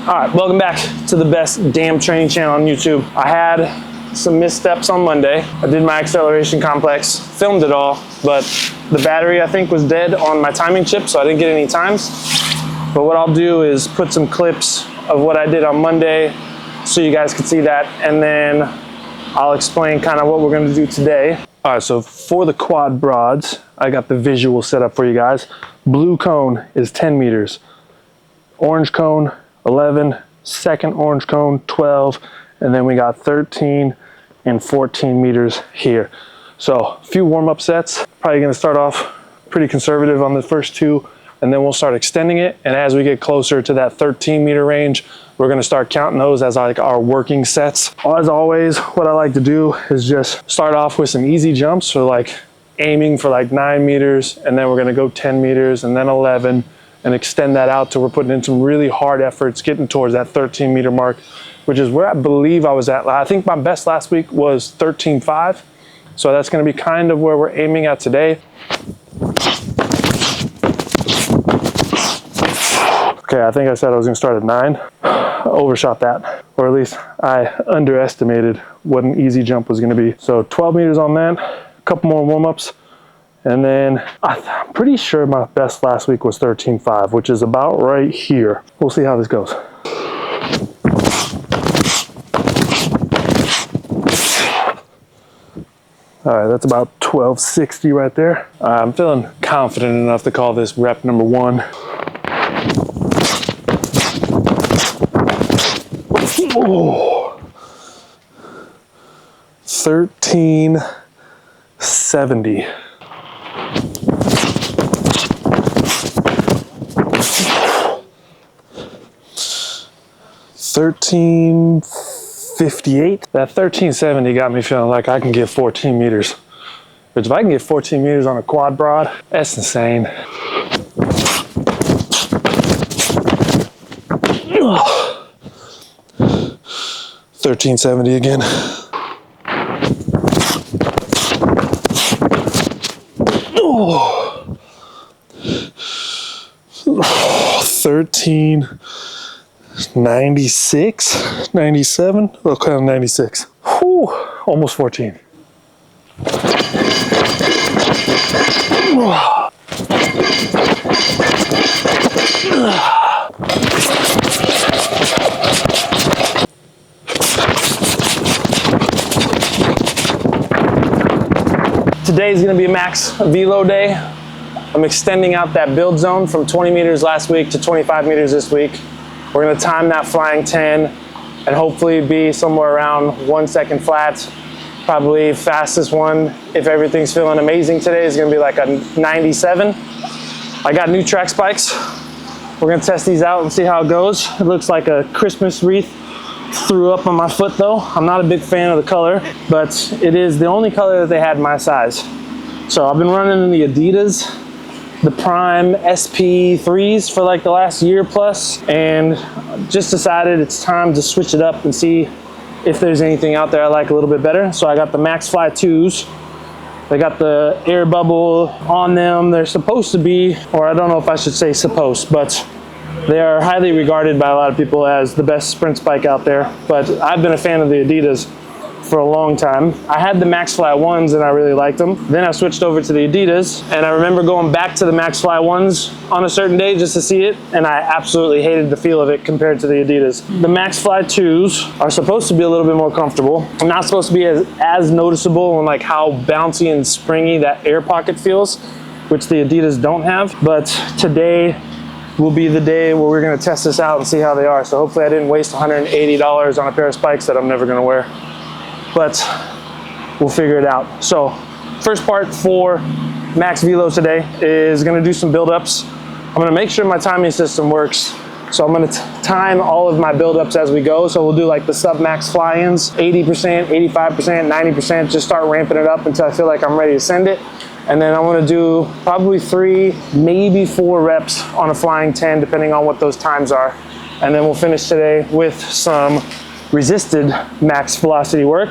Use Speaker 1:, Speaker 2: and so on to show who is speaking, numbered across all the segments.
Speaker 1: All right, welcome back to the best damn training channel on YouTube. I had some missteps on Monday. I did my acceleration complex, filmed it all, but the battery I think was dead on my timing chip, so I didn't get any times. But what I'll do is put some clips of what I did on Monday so you guys can see that, and then I'll explain kind of what we're gonna do today. All right, so for the quad broads, I got the visual set up for you guys. Blue cone is 10 meters. Orange cone, 11, second orange cone, 12, and then we got 13 and 14 meters here. So a few warm-up sets. Probably gonna start off pretty conservative on the first two, and then we'll start extending it. And as we get closer to that 13 meter range, we're gonna start counting those as like our working sets. As always, what I like to do is just start off with some easy jumps, so like aiming for like 9 meters, and then we're gonna go 10 meters and then 11, and extend that out till we're putting in some really hard efforts, getting towards that 13 meter mark, which is where I believe I was at. I think my best last week was 13.5. So that's gonna be kind of where we're aiming at today. Okay, I think I said I was gonna start at 9. I overshot that, or at least I underestimated what an easy jump was gonna be. So 12 meters on that, a couple more warm-ups, and then I'm pretty sure my best last week was 13.5, which is about right here. We'll see how this goes. All right, that's about 1260 right there. I'm feeling confident enough to call this rep number 1. Oh, 1370. 1358. That 1370 got me feeling like I can get 14 meters. But if I can get 14 meters on a quad broad, that's insane. 1370 again. Oh. 1396, 97, well, kind of 96. Whew, almost 14. Today is going to be a max velo day. I'm extending out that build zone from 20 meters last week to 25 meters this week. We're going to time that flying 10 and hopefully be somewhere around 1 second flat. Probably fastest one, if everything's feeling amazing today, is going to be like a 97. I got new track spikes. We're going to test these out and see how it goes. It looks like a Christmas wreath threw up on my foot though. I'm not a big fan of the color, but it is the only color that they had my size. So I've been running in the Adidas, the Prime SP3s for like the last year plus, and just decided it's time to switch it up and see if there's anything out there I like a little bit better. So I got the Max Fly 2s. They got the air bubble on them. They're supposed to be, or I don't know if I should say supposed, but they are highly regarded by a lot of people as the best sprint spike out there. But I've been a fan of the Adidas for a long time. I had the Max Fly 1s and I really liked them. Then I switched over to the Adidas, and I remember going back to the Max Fly 1s on a certain day just to see it, and I absolutely hated the feel of it compared to the Adidas. The Max Fly 2s are supposed to be a little bit more comfortable. Not supposed to be as noticeable and like how bouncy and springy that air pocket feels, which the Adidas don't have. But today will be the day where we're gonna test this out and see how they are. So hopefully I didn't waste $180 on a pair of spikes that I'm never gonna wear. But we'll figure it out. So first part for max velo today is gonna do some build-ups. I'm gonna make sure my timing system works. So I'm gonna time all of my build-ups as we go. So we'll do like the sub-max fly-ins, 80%, 85%, 90%, just start ramping it up until I feel like I'm ready to send it. And then I wanna do probably 3, maybe 4 reps on a flying 10, depending on what those times are. And then we'll finish today with some resisted max velocity work.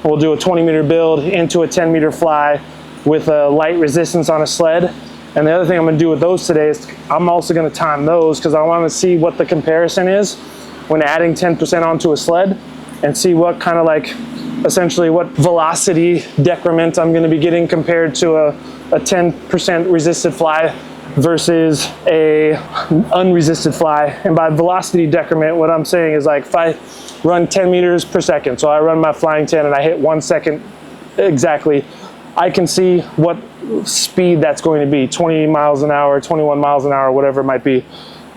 Speaker 1: We'll do a 20 meter build into a 10 meter fly with a light resistance on a sled. And the other thing I'm gonna do with those today is I'm also gonna time those because I wanna see what the comparison is when adding 10% onto a sled and see what kind of like, essentially what velocity decrement I'm gonna be getting compared to a 10% resisted fly versus a unresisted fly. And by velocity decrement, what I'm saying is like if I run 10 meters per second, so I run my flying 10 and I hit 1 second exactly, I can see what speed that's going to be, 20 miles an hour, 21 miles an hour, whatever it might be.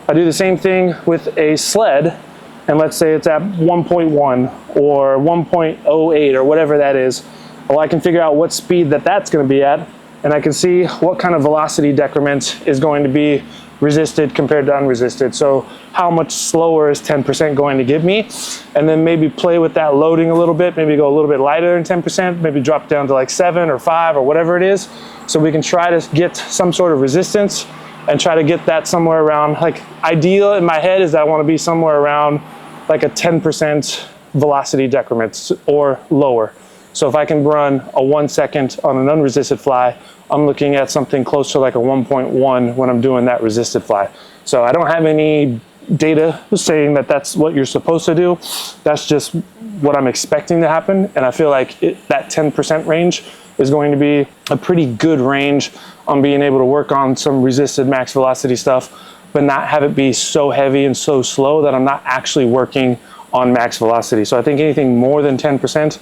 Speaker 1: I do the same thing with a sled, and let's say it's at 1.1 or 1.08 or whatever that is. Well, I can figure out what speed that's going to be at, and I can see what kind of velocity decrement is going to be resisted compared to unresisted. So how much slower is 10% going to give me? And then maybe play with that loading a little bit, maybe go a little bit lighter than 10%, maybe drop down to like 7 or 5 or whatever it is. So we can try to get some sort of resistance and try to get that somewhere around, like ideal in my head is that I want to be somewhere around like a 10% velocity decrement or lower. So if I can run a 1 second on an unresisted fly, I'm looking at something close to like a 1.1 when I'm doing that resisted fly. So I don't have any data saying that that's what you're supposed to do. That's just what I'm expecting to happen. And I feel like that 10% range is going to be a pretty good range on being able to work on some resisted max velocity stuff, but not have it be so heavy and so slow that I'm not actually working on max velocity. So I think anything more than 10%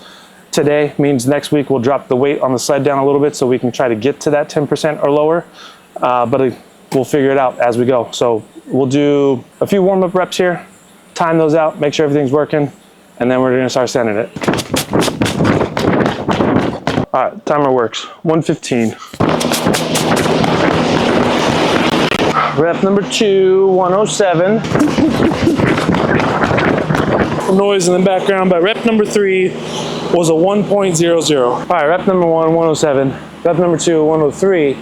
Speaker 1: today means next week we'll drop the weight on the sled down a little bit so we can try to get to that 10% or lower, but we'll figure it out as we go. So we'll do a few warm-up reps here, time those out, make sure everything's working, and then we're gonna start sending it. All right, timer works, 115. Rep number 2, 107. Noise in the background, but rep number 3 was a 1.00. All right, rep number 1, 107. Rep number 2, 103.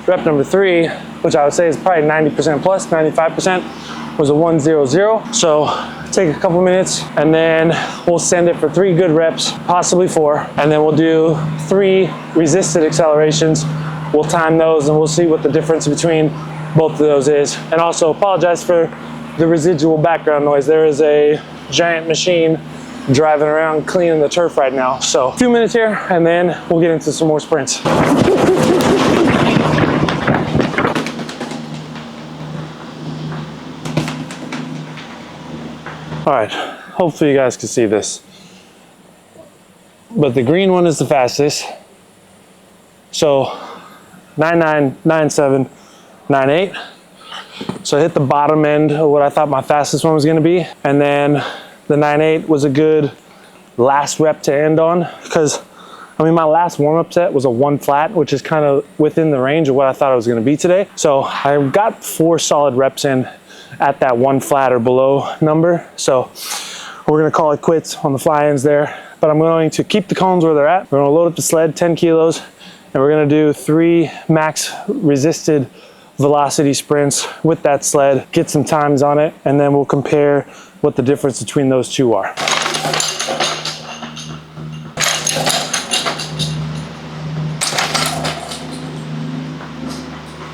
Speaker 1: Rep number 3, which I would say is probably 90% plus, 95%, was a 100. So take a couple minutes and then we'll send it for 3 good reps, possibly 4, and then we'll do 3 resisted accelerations. We'll time those and we'll see what the difference between both of those is. And also apologize for the residual background noise. There is a giant machine driving around cleaning the turf right now. So a few minutes here and then we'll get into some more sprints. All right, hopefully you guys can see this. But the green one is the fastest. So 9.9, 9.7, 9.8. So I hit the bottom end of what I thought my fastest one was gonna be. And then the 9.8 was a good last rep to end on, because I mean, my last warm-up set was a 1 flat, which is kind of within the range of what I thought it was gonna be today. So I got 4 solid reps in at that 1 flat or below number. So we're gonna call it quits on the fly-ins there, but I'm going to keep the cones where they're at. We're gonna load up the sled, 10 kilos, and we're gonna do 3 max resisted velocity sprints with that sled, get some times on it, and then we'll compare what the difference between those two are.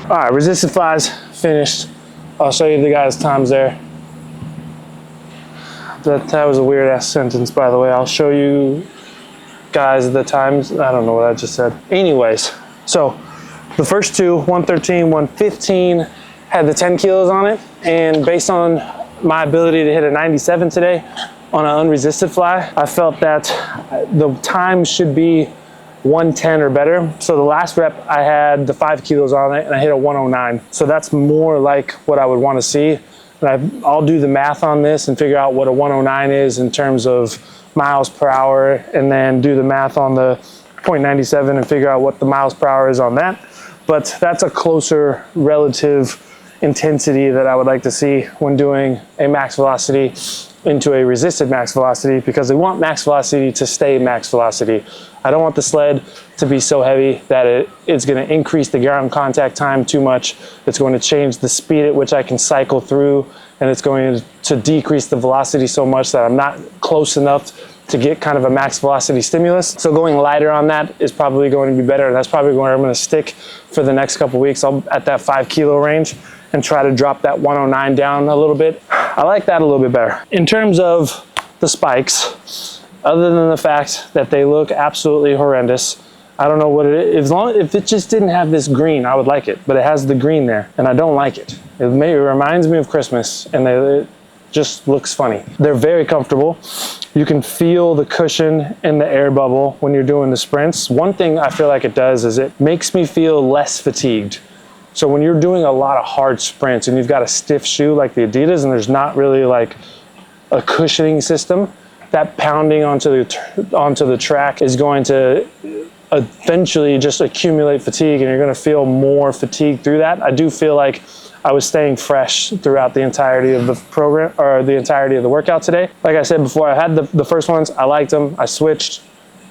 Speaker 1: All right, resisted flies finished. I'll show you the guys' times there. That was a weird ass sentence, by the way. I'll show you guys the times. I don't know what I just said. Anyways, so the first 2, 113, 115, had the 10 kilos on it. And based on my ability to hit a 97 today on an unresisted fly, I felt that the time should be 110 or better. So the last rep I had the 5 kilos on it and I hit a 109. So that's more like what I would want to see. And I'll do the math on this and figure out what a 109 is in terms of miles per hour, and then do the math on the 0.97 and figure out what the miles per hour is on that. But that's a closer relative intensity that I would like to see when doing a max velocity into a resisted max velocity, because we want max velocity to stay max velocity. I don't want the sled to be so heavy that it's going to increase the ground contact time too much. It's going to change the speed at which I can cycle through, and it's going to decrease the velocity so much that I'm not close enough to get kind of a max velocity stimulus. So going lighter on that is probably going to be better, and that's probably where I'm going to stick for the next couple weeks. I'll at that 5 kilo range and try to drop that 109 down a little bit. I like that a little bit better. In terms of the spikes, other than the fact that they look absolutely horrendous, I don't know what it is. If it just didn't have this green, I would like it, but it has the green there, and I don't like it. It reminds me of Christmas, and it just looks funny. They're very comfortable. You can feel the cushion in the air bubble when you're doing the sprints. One thing I feel like it does is it makes me feel less fatigued. So when you're doing a lot of hard sprints and you've got a stiff shoe like the Adidas and there's not really like a cushioning system, that pounding onto the track is going to eventually just accumulate fatigue, and you're going to feel more fatigue through that. I do feel like I was staying fresh throughout the entirety of the program, or the entirety of the workout today. Like I said before, I had the first ones, I liked them, I switched,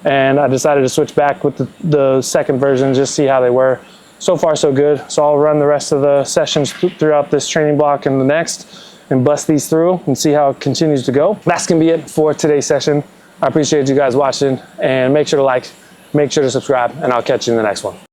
Speaker 1: and I decided to switch back with the second version, just see how they were. So far so good. So I'll run the rest of the sessions throughout this training block and the next, and bust these through and see how it continues to go. That's gonna be it for today's session. I appreciate you guys watching, and make sure to like, make sure to subscribe, and I'll catch you in the next one.